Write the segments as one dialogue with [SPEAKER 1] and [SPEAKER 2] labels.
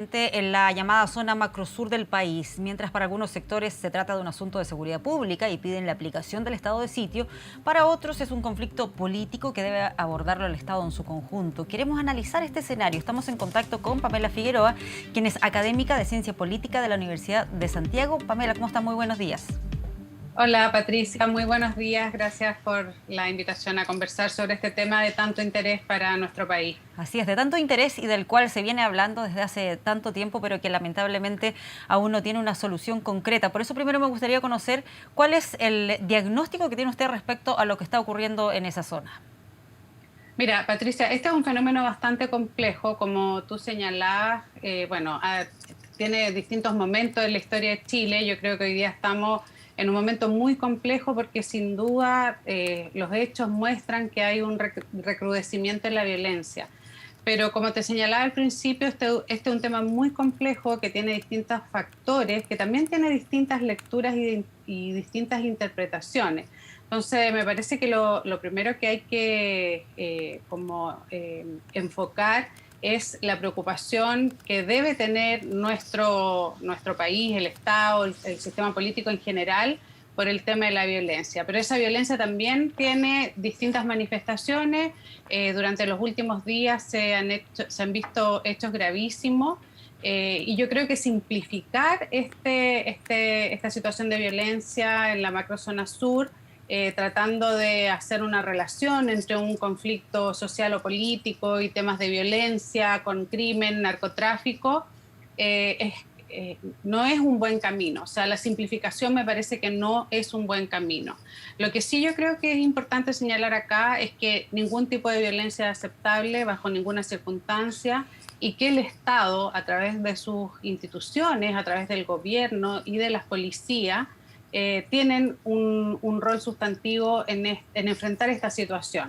[SPEAKER 1] En la llamada zona macrosur del país, mientras para algunos sectores se trata de un asunto de seguridad pública y piden la aplicación del estado de sitio, para otros es un conflicto político que debe abordarlo el Estado en su conjunto. Queremos analizar este escenario. Estamos en contacto con Pamela Figueroa, quien es académica de Ciencia Política de la Universidad de Santiago. Pamela, ¿cómo está? Muy buenos días.
[SPEAKER 2] Hola Patricia, muy buenos días. Gracias por la invitación a conversar sobre este tema de tanto interés para nuestro país.
[SPEAKER 1] Así es, de tanto interés y del cual se viene hablando desde hace tanto tiempo, pero que lamentablemente aún no tiene una solución concreta. Por eso primero me gustaría conocer cuál es el diagnóstico que tiene usted respecto a lo que está ocurriendo en esa zona.
[SPEAKER 2] Mira, Patricia, este es un fenómeno bastante complejo, como tú señalabas. Tiene distintos momentos en la historia de Chile. Yo creo que hoy día estamos en un momento muy complejo porque sin duda los hechos muestran que hay un recrudecimiento en la violencia. Pero como te señalaba al principio, este es un tema muy complejo que tiene distintos factores, que también tiene distintas lecturas y distintas interpretaciones. Entonces, me parece que lo primero que hay que enfocar es la preocupación que debe tener nuestro país, el Estado, el sistema político en general, por el tema de la violencia. Pero esa violencia también tiene distintas manifestaciones. Durante los últimos días se han visto hechos gravísimos. Y yo creo que simplificar esta situación de violencia en la macrozona sur, tratando de hacer una relación entre un conflicto social o político y temas de violencia con crimen, narcotráfico, no es un buen camino. O sea, la simplificación me parece que no es un buen camino. Lo que sí yo creo que es importante señalar acá es que ningún tipo de violencia es aceptable bajo ninguna circunstancia y que el Estado, a través de sus instituciones, a través del gobierno y de las policías, tienen un rol sustantivo en enfrentar esta situación.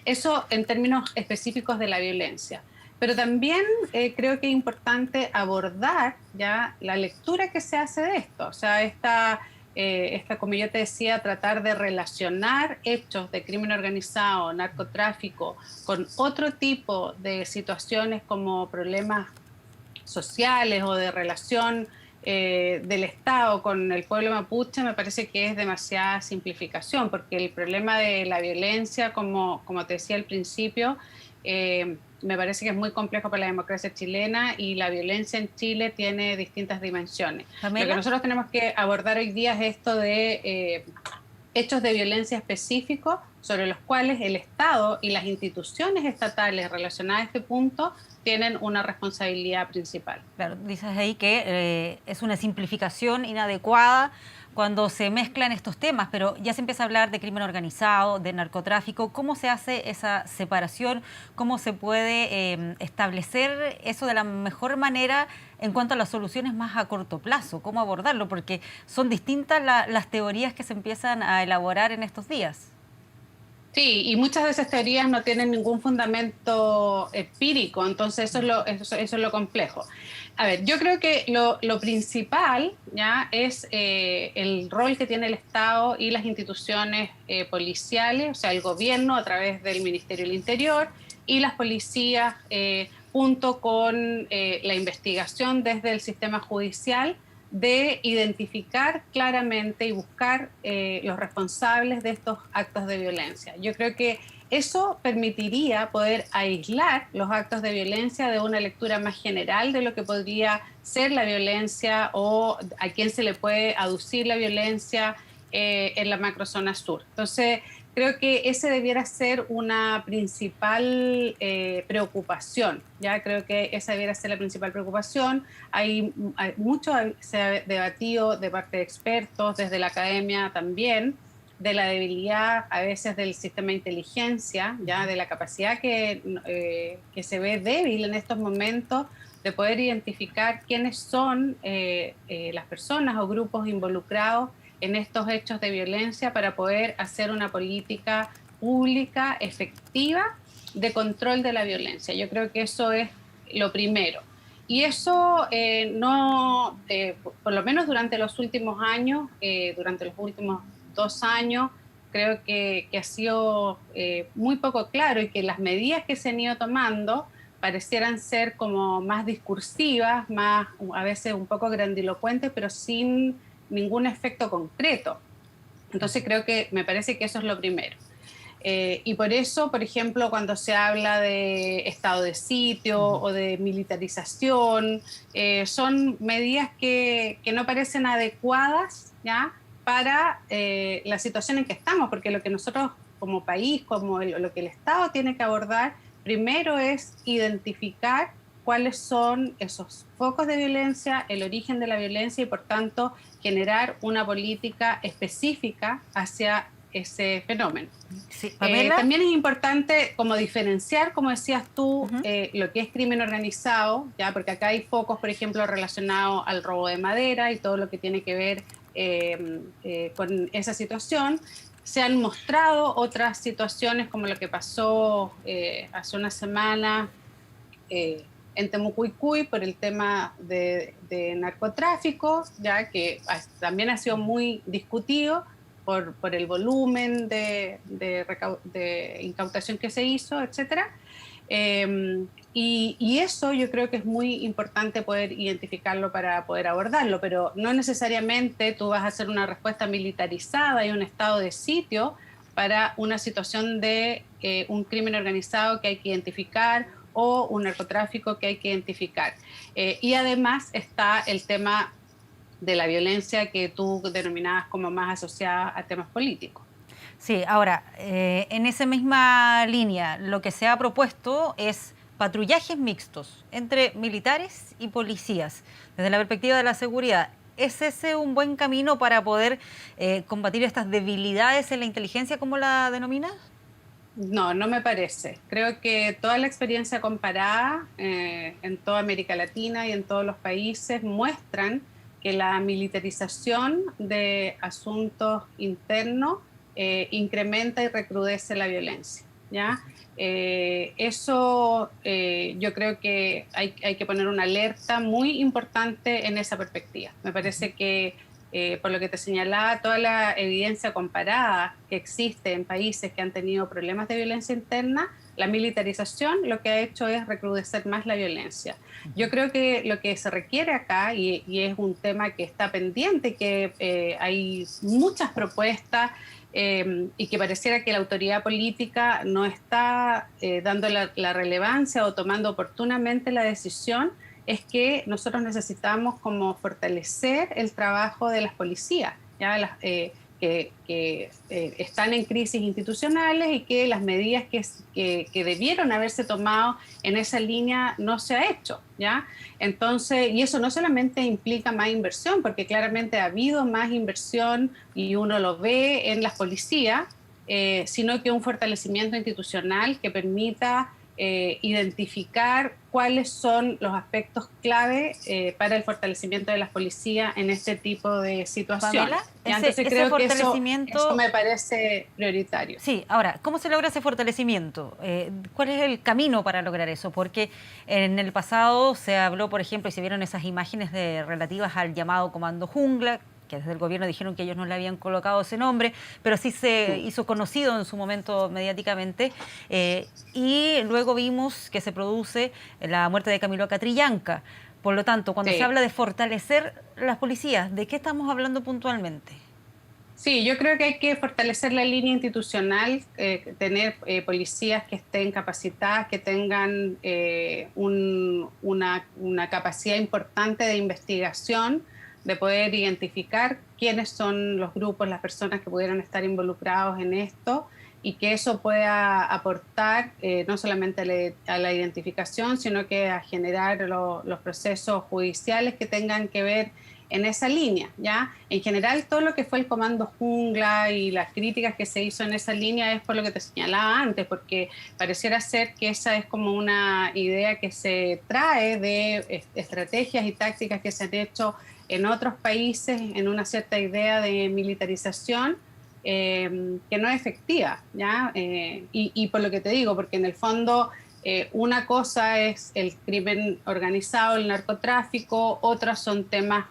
[SPEAKER 2] Eso en términos específicos de la violencia. Pero también creo que es importante abordar ya la lectura que se hace de esto. O sea, como yo te decía, tratar de relacionar hechos de crimen organizado, narcotráfico, con otro tipo de situaciones como problemas sociales o de relación del Estado con el pueblo mapuche, me parece que es demasiada simplificación, porque el problema de la violencia, como te decía al principio, me parece que es muy complejo para la democracia chilena y la violencia en Chile tiene distintas dimensiones. Lo que
[SPEAKER 1] Pamela.
[SPEAKER 2] nosotros tenemos que abordar hoy día es esto de hechos de violencia específicos sobre los cuales el Estado y las instituciones estatales relacionadas a este punto tienen una responsabilidad principal.
[SPEAKER 1] Claro, dices ahí que es una simplificación inadecuada cuando se mezclan estos temas, pero ya se empieza a hablar de crimen organizado, de narcotráfico. ¿Cómo se hace esa separación? ¿Cómo se puede establecer eso de la mejor manera en cuanto a las soluciones más a corto plazo? ¿Cómo abordarlo? Porque son distintas las teorías que se empiezan a elaborar en estos días.
[SPEAKER 2] Sí, y muchas de esas teorías no tienen ningún fundamento empírico, entonces eso es lo complejo. A ver, yo creo que lo principal ya es el rol que tiene el Estado y las instituciones policiales, o sea, el gobierno a través del Ministerio del Interior y las policías junto con la investigación desde el sistema judicial de identificar claramente y buscar los responsables de estos actos de violencia. Yo creo que eso permitiría poder aislar los actos de violencia de una lectura más general de lo que podría ser la violencia o a quién se le puede aducir la violencia en la macrozona sur. Entonces, creo que ese debiera ser una principal preocupación, ¿ya? Creo que esa debiera ser la principal preocupación. Mucho se ha debatido de parte de expertos, desde la academia también, de la debilidad a veces del sistema de inteligencia, ¿ya? De la capacidad que se ve débil en estos momentos de poder identificar quiénes son las personas o grupos involucrados en estos hechos de violencia para poder hacer una política pública efectiva de control de la violencia. Yo creo que eso es lo primero. Y eso por lo menos durante los últimos años, durante los últimos 2 años, creo que ha sido muy poco claro y que las medidas que se han ido tomando parecieran ser como más discursivas, más a veces un poco grandilocuentes, pero sin ningún efecto concreto. Entonces creo que me parece que eso es lo primero. Y por eso, por ejemplo, cuando se habla de estado de sitio o de militarización, son medidas que no parecen adecuadas, ¿ya?, para la situación en que estamos, porque lo que nosotros como país, lo que el Estado tiene que abordar, primero es identificar cuáles son esos focos de violencia, el origen de la violencia y por tanto generar una política específica hacia ese fenómeno.
[SPEAKER 1] Sí, Pamela.
[SPEAKER 2] También es importante como diferenciar, como decías tú,
[SPEAKER 1] Uh-huh.
[SPEAKER 2] lo que es crimen organizado, ya, porque acá hay focos, por ejemplo, relacionados al robo de madera y todo lo que tiene que ver con esa situación. Se han mostrado otras situaciones como lo que pasó hace una semana en Temucuicui por el tema de narcotráfico, ya que también ha sido muy discutido por el volumen de incautación que se hizo, etcétera. Y eso yo creo que es muy importante poder identificarlo para poder abordarlo, pero no necesariamente tú vas a hacer una respuesta militarizada y un estado de sitio para una situación de un crimen organizado que hay que identificar o un narcotráfico que hay que identificar. Y además está el tema de la violencia que tú denominabas como más asociada a temas políticos.
[SPEAKER 1] Sí, ahora, en esa misma línea, lo que se ha propuesto es patrullajes mixtos entre militares y policías, desde la perspectiva de la seguridad. ¿Es ese un buen camino para poder combatir estas debilidades en la inteligencia, como la denominas?
[SPEAKER 2] No, no me parece. Creo que toda la experiencia comparada en toda América Latina y en todos los países muestran que la militarización de asuntos internos incrementa y recrudece la violencia, ¿ya? Yo creo que hay que poner una alerta muy importante en esa perspectiva. Me parece que por lo que te señalaba, toda la evidencia comparada que existe en países que han tenido problemas de violencia interna, la militarización lo que ha hecho es recrudecer más la violencia. Yo creo que lo que se requiere acá, y es un tema que está pendiente, que hay muchas propuestas y que pareciera que la autoridad política no está dando la relevancia o tomando oportunamente la decisión, es que nosotros necesitamos como fortalecer el trabajo de las policías, ¿ya? Que están en crisis institucionales y que las medidas que debieron haberse tomado en esa línea no se ha hecho, ¿ya? Entonces, y eso no solamente implica más inversión, porque claramente ha habido más inversión y uno lo ve en las policías, sino que un fortalecimiento institucional que permita identificar cuáles son los aspectos clave para el fortalecimiento de las policías en este tipo de situaciones.
[SPEAKER 1] Pamela,
[SPEAKER 2] Entonces creo que eso me parece prioritario.
[SPEAKER 1] Sí, ahora, ¿cómo se logra ese fortalecimiento? ¿Cuál es el camino para lograr eso? Porque en el pasado se habló, por ejemplo, y se vieron esas imágenes relativas al llamado Comando Jungla, que desde el gobierno dijeron que ellos no le habían colocado ese nombre, pero sí se hizo conocido en su momento mediáticamente. Y luego vimos que se produce la muerte de Camilo Catrillanca. Por lo tanto, cuando se habla de fortalecer las policías, ¿de qué estamos hablando puntualmente?
[SPEAKER 2] Sí, yo creo que hay que fortalecer la línea institucional, tener policías que estén capacitadas, que tengan una capacidad importante de investigación, de poder identificar quiénes son los grupos, las personas que pudieran estar involucrados en esto y que eso pueda aportar no solamente a la identificación, sino que a generar los procesos judiciales que tengan que ver en esa línea, ¿ya? En general, todo lo que fue el Comando Jungla y las críticas que se hizo en esa línea es por lo que te señalaba antes, porque pareciera ser que esa es como una idea que se trae de estrategias y tácticas que se han hecho en otros países en una cierta idea de militarización que no es efectiva, ¿ya? Y por lo que te digo, porque en el fondo una cosa es el crimen organizado, el narcotráfico, otras son temas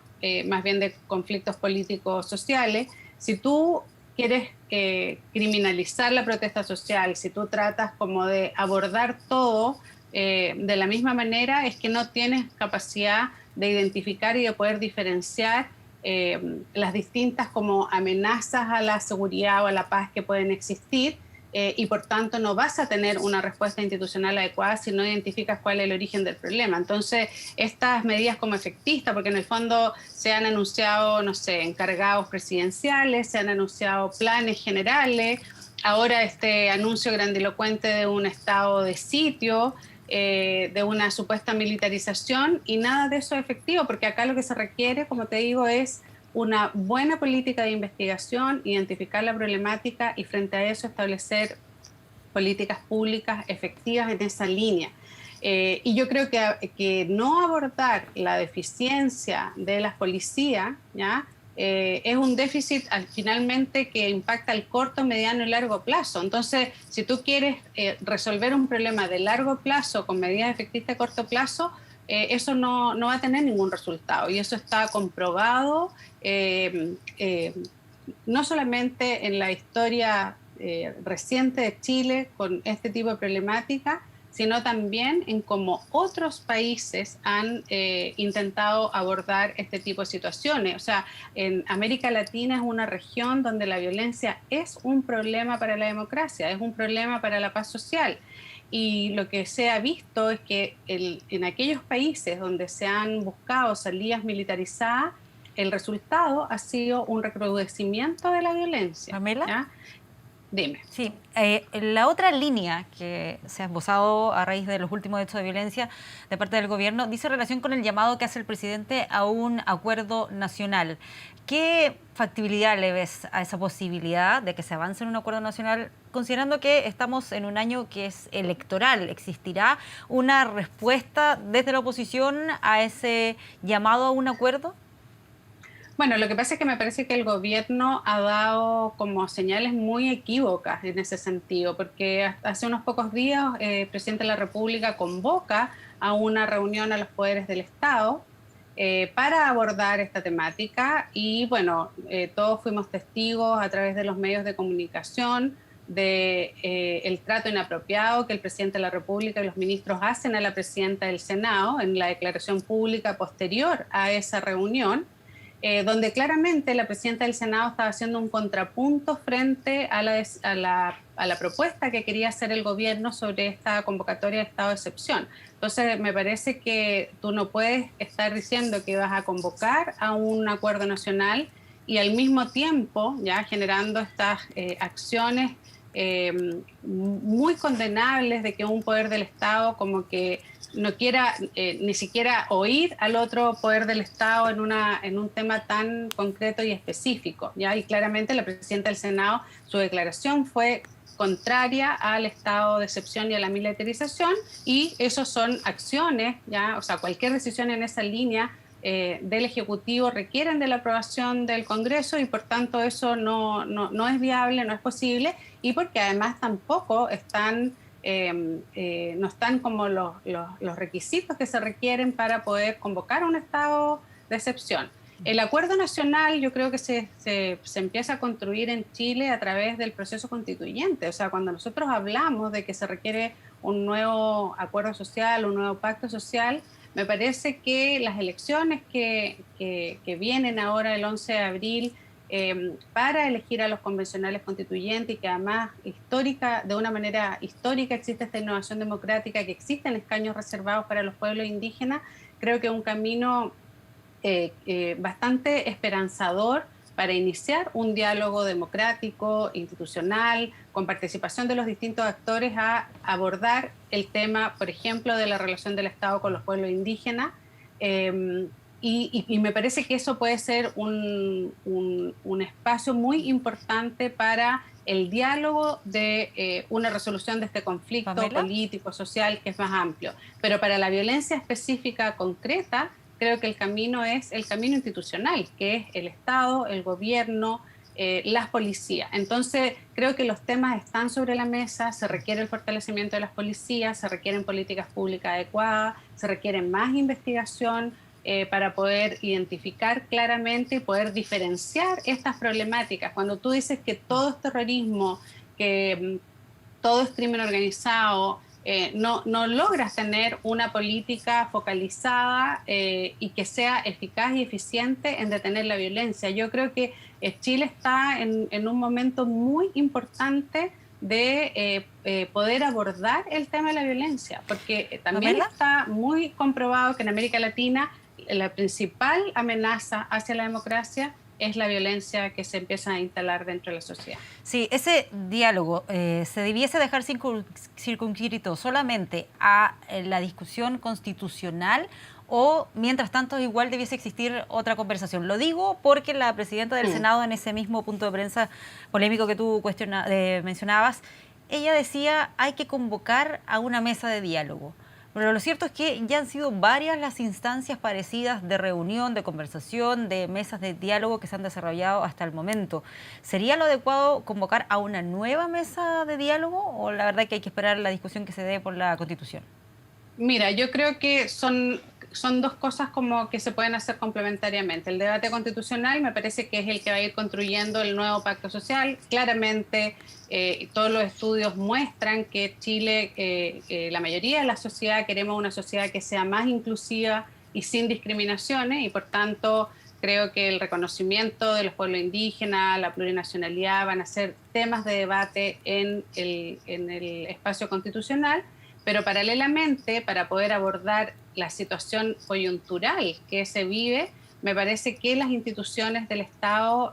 [SPEAKER 2] más bien de conflictos políticos sociales. Si tú quieres criminalizar la protesta social, si tú tratas como de abordar todo de la misma manera es que no tienes capacidad de identificar y de poder diferenciar las distintas como amenazas a la seguridad o a la paz que pueden existir, y por tanto no vas a tener una respuesta institucional adecuada si no identificas cuál es el origen del problema. Entonces, estas medidas como efectistas, porque en el fondo se han anunciado, no sé, encargados presidenciales, se han anunciado planes generales, ahora este anuncio grandilocuente de un estado de sitio, de una supuesta militarización, y nada de eso es efectivo, porque acá lo que se requiere, como te digo, es una buena política de investigación, identificar la problemática y frente a eso establecer políticas públicas efectivas en esa línea. Y yo creo que no abordar la deficiencia de las policías, ¿ya? Es un déficit finalmente que impacta al corto, mediano y largo plazo. Entonces, si tú quieres resolver un problema de largo plazo con medidas efectivas a corto plazo, eso no va a tener ningún resultado. Y eso está comprobado eh, eh, no solamente en la historia reciente de Chile con este tipo de problemática, sino también en cómo otros países han intentado abordar este tipo de situaciones. O sea, en América Latina es una región donde la violencia es un problema para la democracia, es un problema para la paz social. Y lo que se ha visto es que en aquellos países donde se han buscado salidas militarizadas, el resultado ha sido un recrudecimiento de la violencia.
[SPEAKER 1] Pamela.
[SPEAKER 2] ¿Ya? Dime.
[SPEAKER 1] Sí, la otra línea que se ha esbozado a raíz de los últimos hechos de violencia de parte del gobierno dice relación con el llamado que hace el presidente a un acuerdo nacional. ¿Qué factibilidad le ves a esa posibilidad de que se avance en un acuerdo nacional, considerando que estamos en un año que es electoral? ¿Existirá una respuesta desde la oposición a ese llamado a un acuerdo?
[SPEAKER 2] Bueno, lo que pasa es que me parece que el gobierno ha dado como señales muy equívocas en ese sentido, porque hace unos pocos días el presidente de la República convoca a una reunión a los poderes del Estado para abordar esta temática y bueno, todos fuimos testigos a través de los medios de comunicación de el trato inapropiado que el presidente de la República y los ministros hacen a la presidenta del Senado en la declaración pública posterior a esa reunión, donde claramente la presidenta del Senado estaba haciendo un contrapunto frente a la propuesta que quería hacer el gobierno sobre esta convocatoria de estado de excepción. Entonces, me parece que tú no puedes estar diciendo que vas a convocar a un acuerdo nacional y al mismo tiempo ya generando estas acciones muy condenables de que un poder del Estado como que no quiera ni siquiera oír al otro poder del Estado en un tema tan concreto y específico, ¿ya? Y claramente la presidenta del Senado, su declaración fue contraria al estado de excepción y a la militarización, y eso son acciones, ¿ya? O sea, cualquier decisión en esa línea del Ejecutivo requieren de la aprobación del Congreso y por tanto eso no es viable, no es posible, y porque además tampoco están no están como los requisitos que se requieren para poder convocar un estado de excepción. El acuerdo nacional yo creo que se empieza a construir en Chile a través del proceso constituyente. O sea, cuando nosotros hablamos de que se requiere un nuevo acuerdo social, un nuevo pacto social, me parece que las elecciones que vienen ahora el 11 de abril para elegir a los convencionales constituyentes y que además de una manera histórica existe esta innovación democrática, que existen escaños reservados para los pueblos indígenas, creo que es un camino bastante esperanzador para iniciar un diálogo democrático, institucional, con participación de los distintos actores a abordar el tema, por ejemplo, de la relación del Estado con los pueblos indígenas. Y me parece que eso puede ser un espacio muy importante para el diálogo de una resolución de este conflicto político, social, que es más amplio. Pero para la violencia específica, concreta, creo que el camino es el camino institucional, que es el Estado, el gobierno, las policías. Entonces, creo que los temas están sobre la mesa, se requiere el fortalecimiento de las policías, se requieren políticas públicas adecuadas, se requiere más investigación, para poder identificar claramente y poder diferenciar estas problemáticas. Cuando tú dices que todo es terrorismo, que todo es crimen organizado, no logras tener una política focalizada y que sea eficaz y eficiente en detener la violencia. Yo creo que Chile está en un momento muy importante de poder abordar el tema de la violencia, porque también
[SPEAKER 1] Pamela.
[SPEAKER 2] está muy comprobado que en América Latina la principal amenaza hacia la democracia es la violencia que se empieza a instalar dentro de la sociedad.
[SPEAKER 1] Sí, ese diálogo se debiese dejar circunscrito solamente a la discusión constitucional o, mientras tanto, igual debiese existir otra conversación. Lo digo porque la presidenta del Senado, en ese mismo punto de prensa polémico que tú mencionabas, ella decía hay que convocar a una mesa de diálogo. Pero lo cierto es que ya han sido varias las instancias parecidas de reunión, de conversación, de mesas de diálogo que se han desarrollado hasta el momento. ¿Sería lo adecuado convocar a una nueva mesa de diálogo o la verdad que hay que esperar la discusión que se dé por la Constitución?
[SPEAKER 2] Mira, yo creo que son dos cosas como que se pueden hacer complementariamente. El debate constitucional me parece que es el que va a ir construyendo el nuevo pacto social. Claramente, todos los estudios muestran que Chile, la mayoría de la sociedad, queremos una sociedad que sea más inclusiva y sin discriminaciones, y por tanto creo que el reconocimiento de los pueblos indígenas, la plurinacionalidad van a ser temas de debate en el espacio constitucional. Pero paralelamente, para poder abordar la situación coyuntural que se vive, me parece que las instituciones del Estado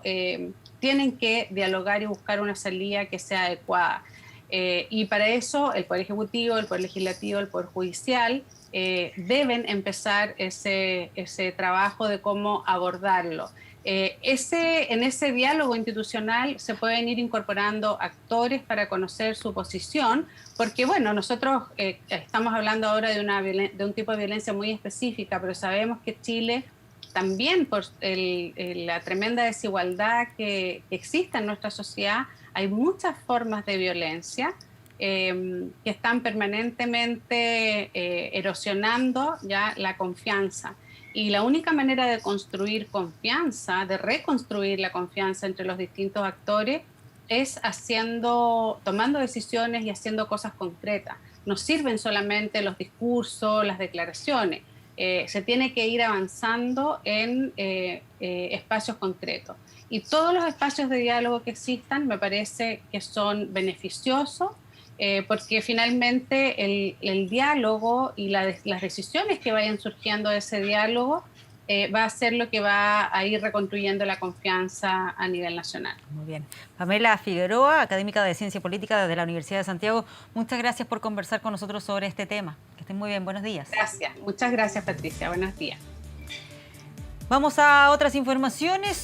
[SPEAKER 2] tienen que dialogar y buscar una salida que sea adecuada. Y para eso el Poder Ejecutivo, el Poder Legislativo, el Poder Judicial deben empezar ese trabajo de cómo abordarlo. En ese diálogo institucional se pueden ir incorporando actores para conocer su posición, porque bueno, nosotros estamos hablando ahora de un tipo de violencia muy específica, pero sabemos que Chile también por la tremenda desigualdad que existe en nuestra sociedad, hay muchas formas de violencia que están permanentemente erosionando ya la confianza. Y la única manera de construir confianza, de reconstruir la confianza entre los distintos actores, es tomando decisiones y haciendo cosas concretas. No sirven solamente los discursos, las declaraciones. Se tiene que ir avanzando en espacios concretos. Y todos los espacios de diálogo que existan me parece que son beneficiosos, porque finalmente el diálogo y las decisiones que vayan surgiendo de ese diálogo va a ser lo que va a ir reconstruyendo la confianza a nivel nacional.
[SPEAKER 1] Muy bien. Pamela Figueroa, académica de Ciencia Política de la Universidad de Santiago, muchas gracias por conversar con nosotros sobre este tema. Que estén muy bien, buenos días.
[SPEAKER 2] Gracias, muchas gracias Patricia, buenos días.
[SPEAKER 1] Vamos a otras informaciones.